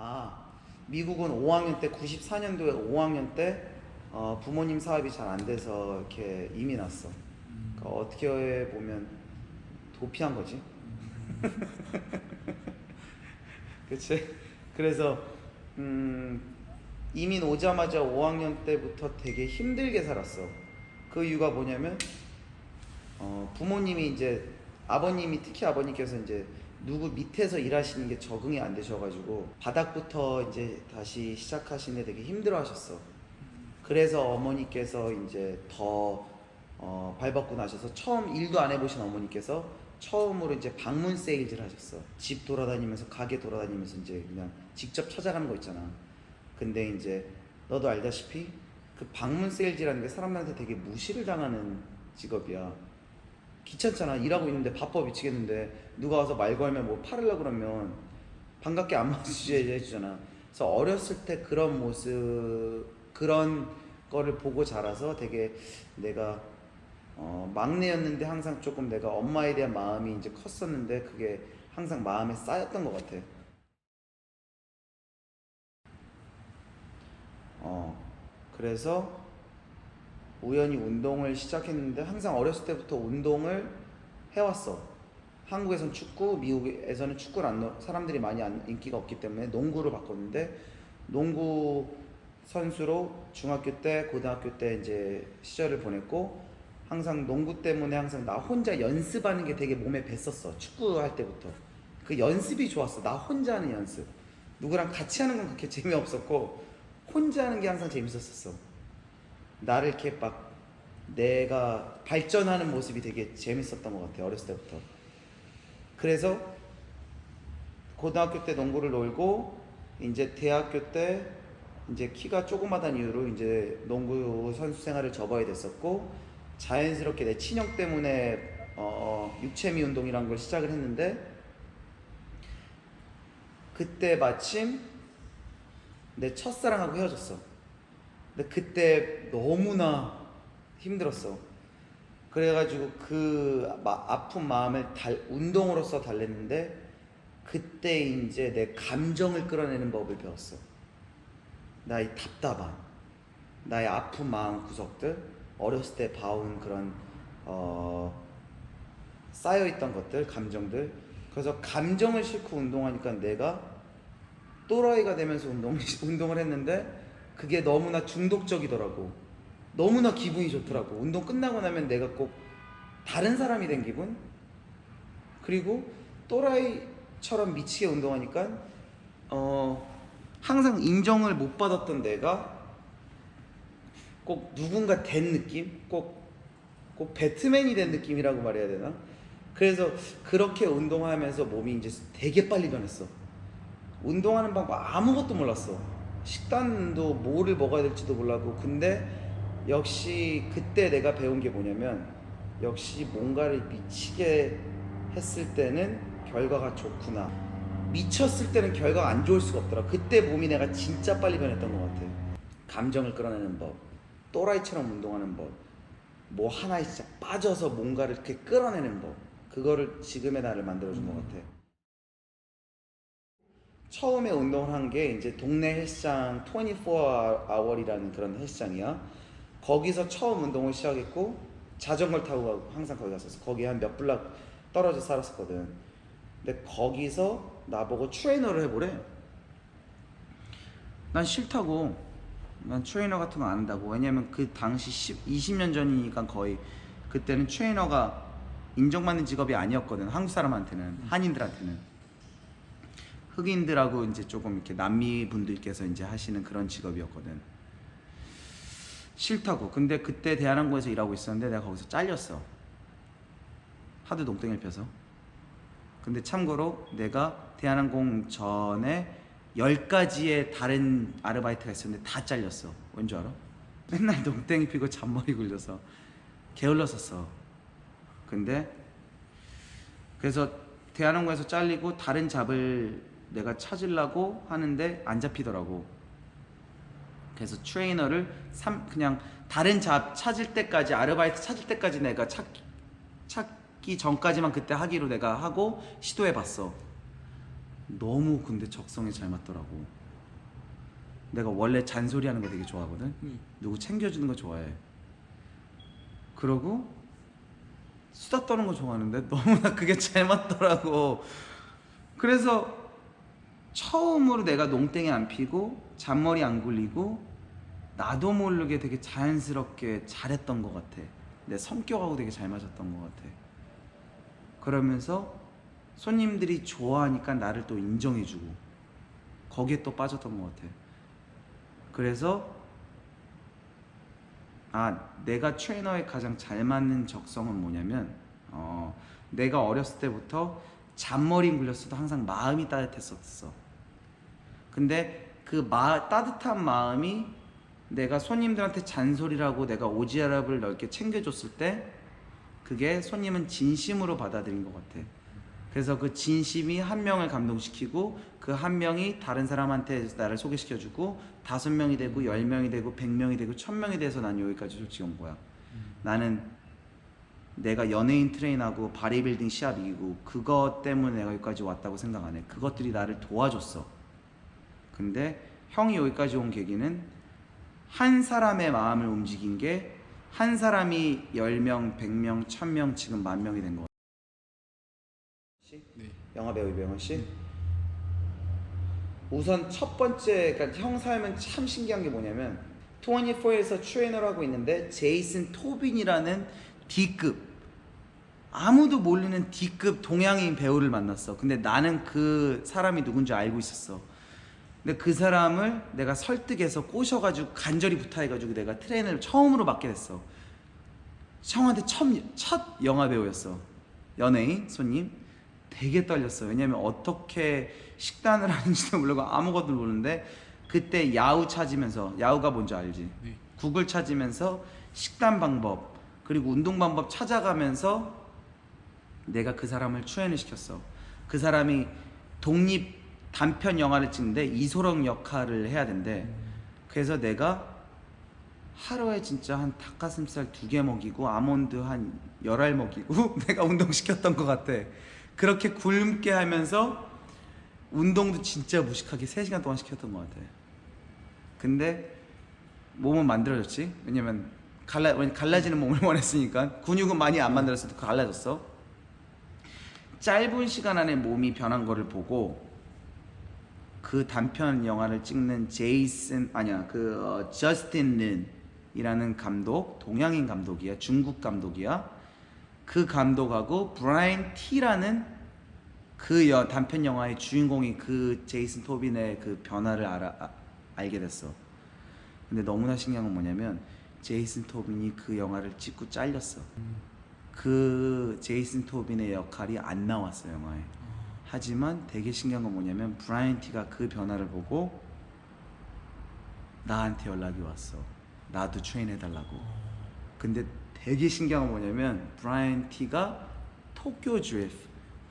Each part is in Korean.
아, 미국은 5학년 때 94년도에 5학년 때 부모님 사업이 잘 안 돼서 이렇게 이민 왔어. 그러니까 어떻게 보면 도피한 거지. 그치? 그래서 이민 오자마자 5학년 때부터 되게 힘들게 살았어. 그 이유가 뭐냐면 부모님이 이제 아버님이 특히 아버님께서 이제 누구 밑에서 일하시는 게 적응이 안 되셔가지고 바닥부터 이제 다시 시작하시는데 되게 힘들어하셨어. 그래서 어머니께서 이제 더 발벗고 나셔서 처음 일도 안 해보신 어머니께서 처음으로 이제 방문 세일즈를 하셨어. 집 돌아다니면서 가게 돌아다니면서 이제 그냥 직접 찾아가는 거 있잖아. 근데 이제 너도 알다시피 그 방문 세일즈라는 게 사람들한테 되게 무시를 당하는 직업이야. 귀찮잖아. 일하고 있는데 바빠 미치겠는데 누가 와서 말 걸면 뭐 팔으려고 그러면 반갑게 안맞주셔 해주잖아. 그래서 어렸을 때 그런 모습, 그런 거를 보고 자라서 되게 내가 막내였는데 항상 조금 내가 엄마에 대한 마음이 이제 컸었는데 그게 항상 마음에 쌓였던 것 같아. 그래서 우연히 운동을 시작했는데 항상 어렸을 때부터 운동을 해왔어. 한국에선 축구, 미국에서는 축구를 사람들이 많이 인기가 없기 때문에 농구를 바꿨는데 농구 선수로 중학교 때, 고등학교 때 이제 시절을 보냈고 항상 농구 때문에 항상 나 혼자 연습하는 게 되게 몸에 뱄었어. 축구할 때부터. 그 연습이 좋았어. 나 혼자 하는 연습. 누구랑 같이 하는 건 그렇게 재미없었고 혼자 하는 게 항상 재밌었어. 나를 이렇게 막 내가 발전하는 모습이 되게 재밌었던 것 같아. 어렸을 때부터. 그래서 고등학교 때 농구를 놀고 이제 대학교 때 이제 키가 조그마한 이유로 이제 농구 선수 생활을 접어야 됐었고 자연스럽게 내 친형 때문에 육체미 운동이란 걸 시작을 했는데 그때 마침 내 첫사랑하고 헤어졌어. 근데 그때 너무나 힘들었어. 그래가지고 그 아픈 마음을 운동으로써 달랬는데 그때 이제 내 감정을 끌어내는 법을 배웠어. 나의 답답함, 나의 아픈 마음 구석들, 어렸을 때 봐온 그런 쌓여있던 것들, 감정들. 그래서 감정을 싣고 운동하니까 내가 또라이가 되면서 운동을 했는데 그게 너무나 중독적이더라고. 너무나 기분이 좋더라고. 운동 끝나고 나면 내가 꼭 다른 사람이 된 기분? 그리고 또라이처럼 미치게 운동하니까 항상 인정을 못 받았던 내가 꼭 누군가 된 느낌? 꼭 배트맨이 된 느낌이라고 말해야 되나? 그래서 그렇게 운동하면서 몸이 이제 되게 빨리 변했어. 운동하는 방법 아무것도 몰랐어. 식단도 뭐를 먹어야 될지도 몰랐고. 근데 역시 그때 내가 배운 게 뭐냐면 역시 뭔가를 미치게 했을 때는 결과가 좋구나. 미쳤을 때는 결과가 안 좋을 수가 없더라. 그때 몸이 내가 진짜 빨리 변했던 것 같아. 감정을 끌어내는 법, 또라이처럼 운동하는 법, 뭐 하나에 진짜 빠져서 뭔가를 이렇게 끌어내는 법, 그거를 지금의 나를 만들어준 것 같아. 처음에 운동을 한 게 이제 동네 헬스장 24hour이라는 그런 헬스장이야. 거기서 처음 운동을 시작했고 자전거를 타고 항상 거기 갔었어. 거기 한 몇 블락 떨어져 살았었거든. 근데 거기서 나보고 트레이너를 해보래. 난 싫다고. 난 트레이너 같은 거 안 한다고. 왜냐면 그 당시 20년 전이니까 거의 그때는 트레이너가 인정받는 직업이 아니었거든. 한국 사람한테는, 한인들한테는. 흑인들하고 이제 조금 이렇게 남미 분들께서 이제 하시는 그런 직업이었거든. 싫다고. 근데 그때 대한항공에서 일하고 있었는데 내가 거기서 잘렸어. 하도 농땡이를 펴서. 근데 참고로 내가 대한항공 전에 10가지의 다른 아르바이트가 있었는데 다 잘렸어. 왠 줄 알아? 맨날 농땡이 피고 잔머리 굴려서 게을렀었어. 근데 그래서 대한항공에서 잘리고 다른 잡을 내가 찾으려고 하는데 안 잡히더라고. 그래서 트레이너를 그냥 다른 잡 찾을 때까지, 아르바이트 찾을 때까지 내가 찾기 전까지만 그때 하기로 내가 하고 시도해봤어. 너무 근데 적성에 잘 맞더라고. 내가 원래 잔소리하는 거 되게 좋아하거든. 누구 챙겨주는 거 좋아해. 그러고 수다 떠는 거 좋아하는데 너무나 그게 잘 맞더라고. 그래서 처음으로 내가 농땡이 안 피고 잔머리 안 굴리고 나도 모르게 되게 자연스럽게 잘했던 것 같아. 내 성격하고 되게 잘 맞았던 것 같아. 그러면서 손님들이 좋아하니까 나를 또 인정해주고 거기에 또 빠졌던 것 같아. 그래서 내가 트레이너에 가장 잘 맞는 적성은 뭐냐면 내가 어렸을 때부터 잔머리 굴렸어도 항상 마음이 따뜻했었어. 근데 그 따뜻한 마음이 내가 손님들한테 잔소리라고 내가 오지랖을 넓게 챙겨줬을 때 그게 손님은 진심으로 받아들인 것 같아. 그래서 그 진심이 한 명을 감동시키고 그 한 명이 다른 사람한테 나를 소개시켜주고 5명이 되고 10명이 되고 100명이 되고 1000명이 돼서 난 여기까지 솔직히 온 거야. 나는 내가 연예인 트레이너하고 바디빌딩 시합 이기고 그것 때문에 내가 여기까지 왔다고 생각 안 해. 그것들이 나를 도와줬어. 근데 형이 여기까지 온 계기는 한 사람의 마음을 움직인 게 한 사람이 10명, 100명, 1000명, 지금 10,000명이 된 거. 네. 영화배우 이병헌 씨. 우선 첫 번째, 그러니까 형 삶은 참 신기한 게 뭐냐면 24에서 트레이너를 하고 있는데 제이슨 토빈이라는 D급, 아무도 모르는 D급 동양인 배우를 만났어. 근데 나는 그 사람이 누군지 알고 있었어. 근데 그 사람을 내가 설득해서 꼬셔가지고 간절히 부탁해가지고 내가 트레이너를 처음으로 맡게 됐어. 형한테 첫 영화 배우였어. 연예인 손님. 되게 떨렸어. 왜냐면 어떻게 식단을 하는지도 모르고 아무것도 모르는데 그때 야후 찾으면서, 야후가 뭔지 알지? 네. 구글 찾으면서 식단 방법 그리고 운동 방법 찾아가면서 내가 그 사람을 추연을 시켰어. 그 사람이 독립 단편 영화를 찍는데 이소룡 역할을 해야 된대. 그래서 내가 하루에 진짜 한 닭가슴살 2개 먹이고 아몬드 한 10알 먹이고 내가 운동시켰던 것 같아. 그렇게 굶게 하면서 운동도 진짜 무식하게 3시간 동안 시켰던 것 같아. 근데 몸은 만들어졌지. 왜냐면 갈라지는 몸을 원했으니까. 근육은 많이 안 만들었어도 갈라졌어. 짧은 시간 안에 몸이 변한 거를 보고 그 단편 영화를 찍는 저스틴 린이라는 감독, 동양인 감독이야. 중국 감독이야. 그 감독하고 브라이언 티라는 그 단편 영화의 주인공이 그 제이슨 토빈의 그 변화를 알게 됐어. 근데 너무나 신기한 건 뭐냐면 제이슨 토빈이 그 영화를 찍고 잘렸어. 그 제이슨 토빈의 역할이 안 나왔어 영화에. 하지만 되게 신기한 건 뭐냐면 브라이언 티가 그 변화를 보고 나한테 연락이 왔어. 나도 트레인 해달라고. 근데 되게 신기한 건 뭐냐면 브라이언 티가 토끼오 드리프트,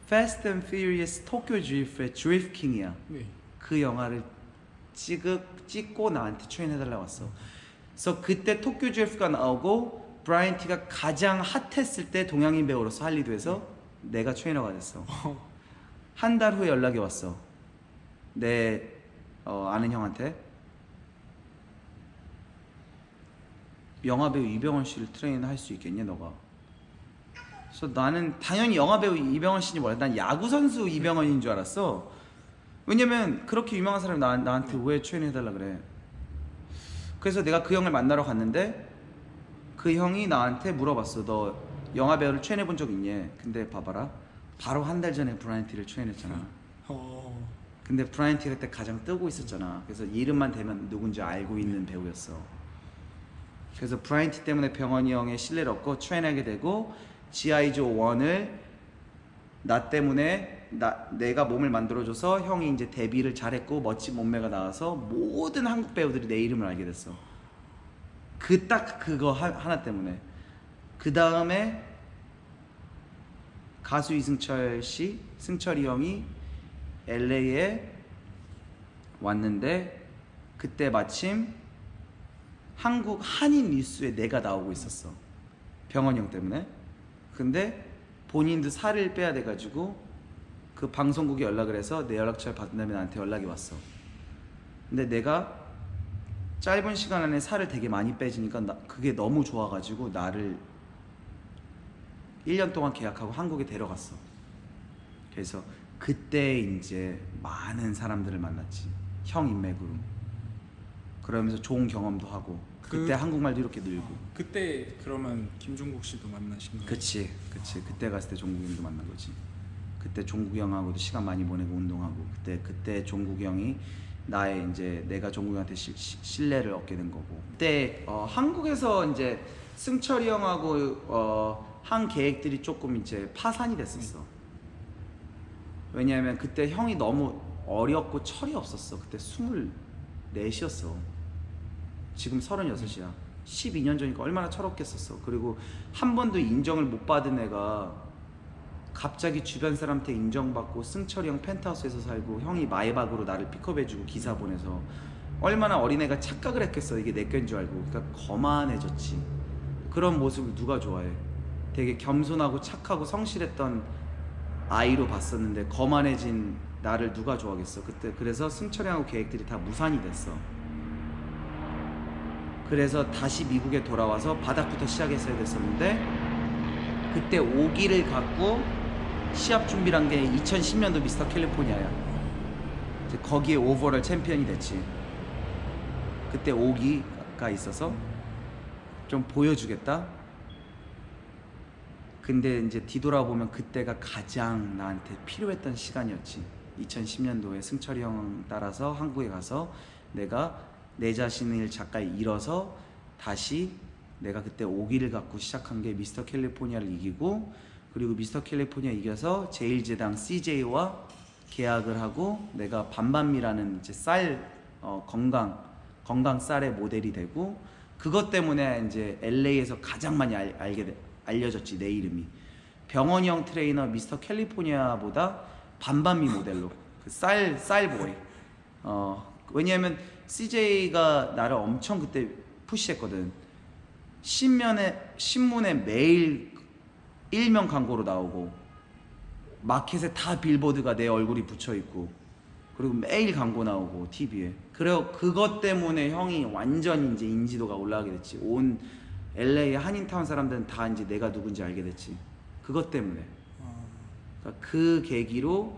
Fast and Furious 토끼오 드리프트의 드리프트 킹이야. 네. 그 영화를 찍고 나한테 트레인 해달라고 왔어. 그래서 그때 토끼오 드리프트가 나오고 브라이언 티가 가장 핫했을 때 동양인 배우로서 할리우드에서 내가 트레이너가 됐어. 한 달 후에 연락이 왔어. 내 아는 형한테 영화배우 이병헌 씨를 트레이너 할 수 있겠냐 너가. 그래서 나는 당연히 영화배우 이병헌 씨인지 몰라. 난 야구선수 이병헌인 줄 알았어. 왜냐면 그렇게 유명한 사람이 나한테 왜 트레이너 해달라 그래. 그래서 내가 그 형을 만나러 갔는데 그 형이 나한테 물어봤어. 너 영화배우를 트레이너 해본 적 있니? 근데 봐봐라, 바로 한 달 전에 브라이언 티를 트레이너했잖아. 근데 브라이언 티가 그때 가장 뜨고 있었잖아. 그래서 이름만 대면 누군지 알고 있는 배우였어. 그래서 브라이언 티 때문에 병헌이 형의 신뢰를 얻고 트레이너하게 되고 G.I. Joe 1을 나 때문에 내가 몸을 만들어줘서 형이 이제 데뷔를 잘했고 멋진 몸매가 나와서 모든 한국 배우들이 내 이름을 알게 됐어. 그거 하나 때문에. 그 다음에 가수 이승철 씨, 승철이 형이 LA에 왔는데 그때 마침 한국 한인 뉴스에 내가 나오고 있었어. 병헌이 형 때문에. 근데 본인도 살을 빼야 돼가지고 그 방송국에 연락을 해서 내 연락처를 받은 다음에 나한테 연락이 왔어. 근데 내가 짧은 시간 안에 살을 되게 많이 빼지니까 그게 너무 좋아가지고 나를 1년 동안 계약하고 한국에 데려갔어. 그래서 그때 이제 많은 사람들을 만났지. 형 인맥으로. 그러면서 좋은 경험도 하고 그때 한국말도 이렇게 늘고. 그때 그러면 김종국 씨도 만나신 거예요? 그치. 그때 갔을 때 종국이 형도 만난 거지. 그때 종국이 형하고도 시간 많이 보내고 운동하고 그때 종국이 형이 나의 이제 내가 종국이 형한테 신뢰를 얻게 된 거고. 그때 한국에서 이제 승철이 형하고 한 계획들이 조금 이제 파산이 됐었어. 왜냐하면 그때 형이 너무 어렸고 철이 없었어. 그때 24이었어. 지금 36이야. 12년 전이니까 얼마나 철없겠었어. 그리고 한 번도 인정을 못 받은 애가 갑자기 주변 사람한테 인정받고 승철이 형 펜트하우스에서 살고 형이 마이박으로 나를 픽업해주고 기사 보내서 얼마나 어린애가 착각을 했겠어. 이게 내 건 줄 알고. 그러니까 거만해졌지. 그런 모습을 누가 좋아해. 되게 겸손하고 착하고 성실했던 아이로 봤었는데 거만해진 나를 누가 좋아하겠어. 그때 그래서 승철이 형하고 계획들이 다 무산이 됐어. 그래서 다시 미국에 돌아와서 바닥부터 시작했어야 됐었는데 그때 5기를 갖고 시합 준비를 한 게 2010년도 미스터 캘리포니아야. 이제 거기에 오버롤 챔피언이 됐지. 그때 5기가 있어서 좀 보여주겠다. 근데 이제 뒤돌아보면 그때가 가장 나한테 필요했던 시간이었지. 2010년도에 승철이 형 따라서 한국에 가서 내가 내 자신을 잠깐 잃어서 다시 내가 그때 5기를 갖고 시작한 게 미스터 캘리포니아를 이기고, 그리고 미스터 캘리포니아 이겨서 제일제당 CJ와 계약을 하고 내가 반반미라는 이제 쌀 건강 쌀의 모델이 되고, 그것 때문에 이제 LA에서 가장 많이 알려졌지. 내 이름이 병원형 트레이너 미스터 캘리포니아보다 반반미 모델로 그 쌀보이. 왜냐면 CJ가 나를 엄청 그때 푸시했거든. 신문에 매일 일면 광고로 나오고 마켓에 다 빌보드가 내 얼굴이 붙여있고 그리고 매일 광고 나오고 TV에. 그래서 그것 때문에 형이 완전히 이제 인지도가 올라가게 됐지. 온 LA 한인타운 사람들은 다 이제 내가 누군지 알게 됐지. 그것 때문에. 그러니까 그 계기로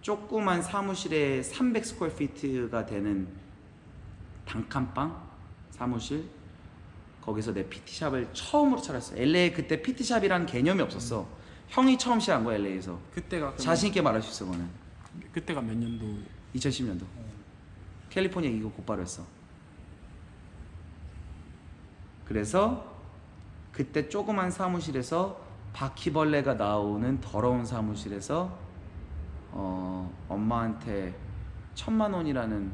조그만 사무실에 300스퀘어피트가 되는 단칸방 사무실, 거기서 내 PT샵을 처음으로 차렸어. LA에 그때 PT샵이라는 개념이 없었어. 형이 처음 시작한 거야, LA에서. 그때가 자신 있게 말할 수 있어, 그거는. 그때가 몇 년도? 2010년도. 캘리포니아 이거 곧바로 했어. 그래서 그때 조그만 사무실에서 바퀴벌레가 나오는 더러운 사무실에서 엄마한테 1,000만 원이라는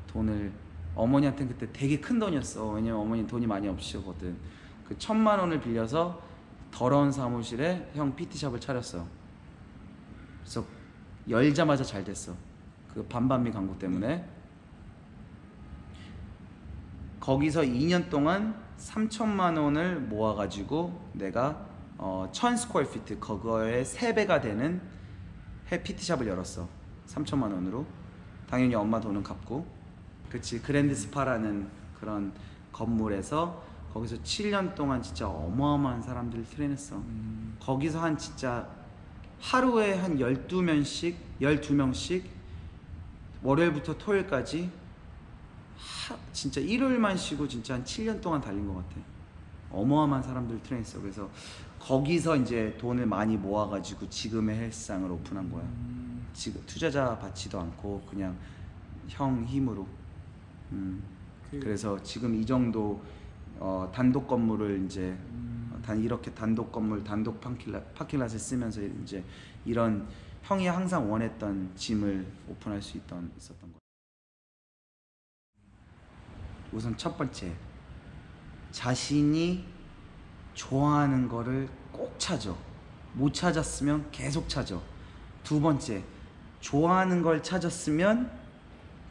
돈을, 어머니한테는 그때 되게 큰 돈이었어. 왜냐면 어머니 돈이 많이 없으셨거든. 그 1,000만 원을 빌려서 더러운 사무실에 형 PT샵을 차렸어. 그래서 열자마자 잘 됐어. 그 반반미 광고 때문에. 거기서 2년 동안 3천만 원을 모아가지고 내가 1,000스퀘어피트, 그거의 3배가 되는 PT샵을 열었어. 3천만 원으로. 당연히 엄마 돈은 갚고. 그치. 그랜드 스파라는 그런 건물에서 거기서 7년 동안 진짜 어마어마한 사람들을 트레인했어. 거기서 한 진짜 하루에 한 12명씩 월요일부터 토요일까지 진짜 일요일만 쉬고 진짜 한 7년 동안 달린 것 같아. 어마어마한 사람들을 트레인했어. 그래서 거기서 이제 돈을 많이 모아가지고 지금의 헬스장을 오픈한 거야. 지금 투자자 받지도 않고 그냥 형 힘으로. 그래서 지금 이 정도 단독 건물을 이제 이렇게 단독 건물, 단독 파킹랏을 쓰면서 이제 이런 형이 항상 원했던 짐을 오픈할 수 있었던 거야. 우선 첫 번째, 자신이 좋아하는 거를 꼭 찾아. 못 찾았으면 계속 찾아. 두 번째, 좋아하는 걸 찾았으면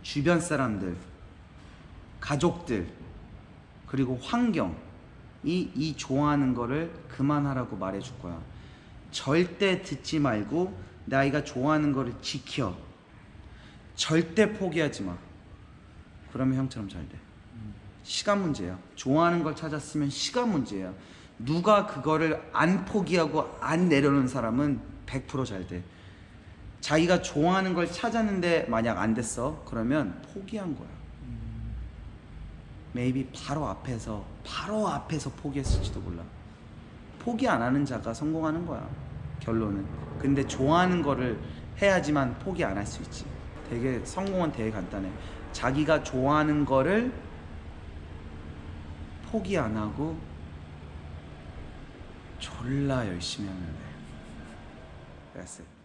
주변 사람들, 가족들, 그리고 환경이 좋아하는 거를 그만하라고 말해줄 거야. 절대 듣지 말고 내 아이가 좋아하는 거를 지켜. 절대 포기하지 마. 그러면 형처럼 잘 돼. 시간 문제야. 좋아하는 걸 찾았으면 시간 문제야. 누가 그거를 안 포기하고 안 내려놓은 사람은 100% 잘 돼. 자기가 좋아하는 걸 찾았는데 만약 안 됐어, 그러면 포기한 거야. maybe 바로 앞에서 포기했을지도 몰라. 포기 안 하는 자가 성공하는 거야, 결론은. 근데 좋아하는 거를 해야지만 포기 안 할 수 있지. 되게 성공은 되게 간단해. 자기가 좋아하는 거를 포기 안 하고 졸라 열심히 하면 돼. That's it.